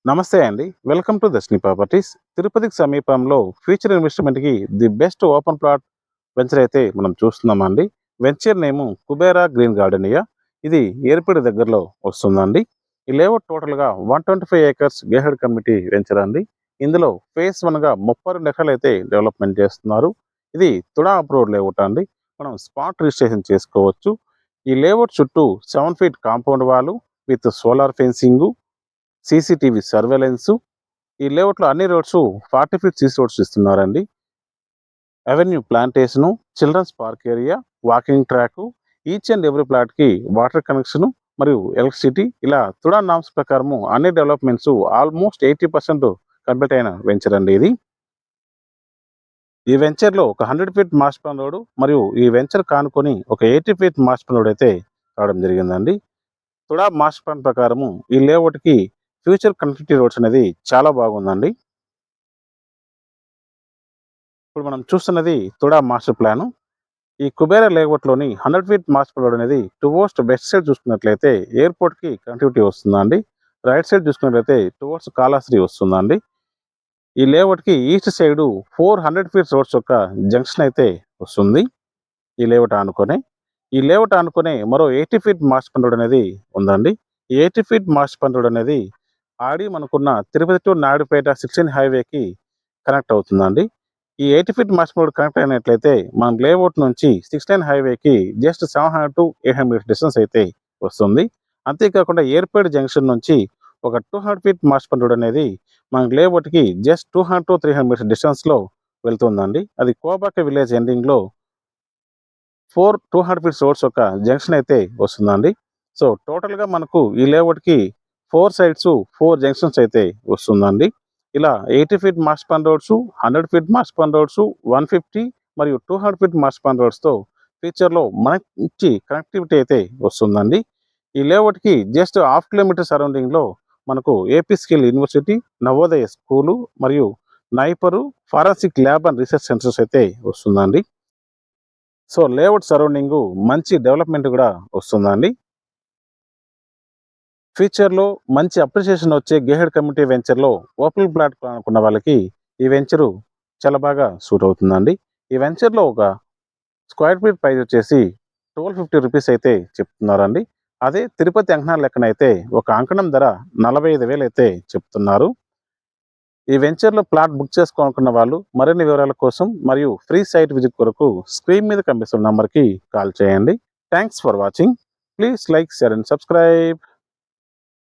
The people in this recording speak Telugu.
నమస్తే అండి. Welcome to Darshini Properties. తిరుపతికి సమీపంలో ఫ్యూచర్ ఇన్వెస్ట్‌మెంట్‌కి the best open plot venture అయితే మనం చూస్తున్నామండి. Venture name Kubera Green Gardenia. ఇది ఏర్పేడు దగ్గరలో వస్తుందండి. ఈ లేఅవుట్ టోటల్‌గా 125 ఏకర్స్ గేటెడ్ కమ్యూనిటీ వెంచర్ అండి. ఇందులో ఫేజ్ 1గా 32 ఎకరాలైతే డెవలప్‌మెంట్ చేస్తున్నారు. ఇది తుడా అప్రూవ్డ్ లేఅవుట్ అండి. మనం స్పాట్ రిజిస్ట్రేషన్ చేసుకోవచ్చు. ఈ లేఅవుట్ చుట్టూ 7 feet compound wall with solar fencing, CCTV surveillance. ఈ లేఅవుట్లో అన్ని రోడ్స్ 40 ఫీట్ సీసీ రోడ్స్ ఇస్తున్నారండి. Avenue plantation, children's park area, walking track, each and every ప్లాట్‌కి వాటర్ కనెక్షను మరియు ఎలక్ట్రిసిటీ ఇలా తుడా నామ్స్ ప్రకారము అన్ని డెవలప్‌మెంట్స్ ఆల్మోస్ట్ 80% కంప్లీట్ అయిన వెంచర్ అండి ఇది. ఈ వెంచర్‌లో ఒక 100 ఫీట్ మాస్ ప్లాన్ రోడ్ మరియు ఈ వెంచర్ కానుకొని ఒక 80 ఫీట్ మాస్ ప్లాన్ రోడ్ అయితే రావడం జరిగిందండి. తుడా మాస్టర్ ప్లాన్ ప్రకారము ఈ లేఅవుట్‌కి ఫ్యూచర్ కనెక్టివిటీ రోడ్స్ అనేది చాలా బాగుందండి. ఇప్పుడు మనం చూస్తున్నది తుడా మాస్టర్ ప్లాను. ఈ కుబేర లేఅవుట్‌లోని 100 ఫీట్ మాస్టర్ ప్లాన్ రోడ్ అనేది టువర్డ్స్ వెస్ట్ సైడ్ చూసుకున్నట్లయితే ఎయిర్‌పోర్ట్‌కి కనెక్టివిటీ వస్తుందండి. రైట్ సైడ్ చూసుకున్నట్లయితే టువర్డ్స్ కాళహస్త్రి వస్తుందండి. ఈ లేఅవుట్‌కి ఈస్ట్ సైడు 400 ఫీట్స్ రోడ్స్ యొక్క జంక్షన్ అయితే వస్తుంది. ఈ లేఅవుట్ ఆనుకునే. ఈ లేఅవుట్ ఆనుకునే మరో 80 ఫీట్ మాస్టర్ ప్లాన్ రోడ్ అనేది ఉందండి. ఈ 80 ఫీట్ మాస్టర్ ప్లాన్ రోడ్ అనేది ఆల్రెడీ మనకున్న తిరుపతి టు నాయుడుపేట 16 హైవేకి కనెక్ట్ అవుతుందండి. ఈ 80 feet master plan road connect అయినట్లయితే మన లేఅవుట్ నుంచి 16 హైవేకి జస్ట్ 700 టు 800 మీటర్స్ డిస్టెన్స్ అయితే వస్తుంది. అంతేకాకుండా ఎయిర్‌పోర్ట్ జంక్షన్ నుంచి ఒక 200 ఫీట్ మాస్టర్ ప్లాన్ రోడ్ అనేది మన లేఅవుట్‌కి జస్ట్ 200 టు 300 మీటర్స్ డిస్టెన్స్‌లో వెళ్తుందండి. అది కోబాక విలేజ్ ఎండింగ్‌లో 200 ఫీట్స్ రోడ్స్ యొక్క జంక్షన్ అయితే వస్తుందండి. సో టోటల్‌గా మనకు ఈ లేఅవుట్‌కి 4 సైడ్స్, 4 జంక్షన్స్ అయితే వస్తుందండి. ఇలా 80 feet master plan roads, 100 feet master plan roads, 150 మరియు 200 ఫీట్ మాస్టర్ ప్లాన్ రోడ్స్‌తో ఫ్యూచర్‌లో మంచి కనెక్టివిటీ అయితే వస్తుందండి. ఈ లేఅవుట్‌కి జస్ట్ హాఫ్ కిలోమీటర్ సరౌండింగ్‌లో మనకు AP skill university, Navodaya school మరియు NIPER, forensic lab and research centres అయితే వస్తుందండి. సో లేఅవుట్ సరౌండింగు మంచి డెవలప్‌మెంట్ గూడా వస్తుందండి. ఫ్యూచర్‌లో మంచి అప్రిషియేషన్ వచ్చే గేటెడ్ కమ్యూనిటీ వెంచర్‌లో ఓపెన్ ప్లాట్ అనుకున్న వాళ్ళకి ఈ వెంచరు చాలా బాగా సూట్ అవుతుందండి. ఈ వెంచర్‌లో ఒక స్క్వేర్ ఫీట్ ప్రైస్ వచ్చేసి రూ. 1250 అయితే చెప్తున్నారండి. అదే తిరుపతి అంకణాల లెక్కనైతే ఒక అంకణం ధర 45,000 అయితే చెప్తున్నారు. ఈ వెంచర్‌లో ప్లాట్ బుక్ చేసుకోవాలనుకున్న వాళ్ళు మరిన్ని వివరాల కోసం మరియు ఫ్రీ సైట్ విజిట్ కొరకు స్క్రీన్ మీద కనిపిస్తున్న నంబర్‌కి కాల్ చేయండి. Thanks for watching. Please like, share and subscribe.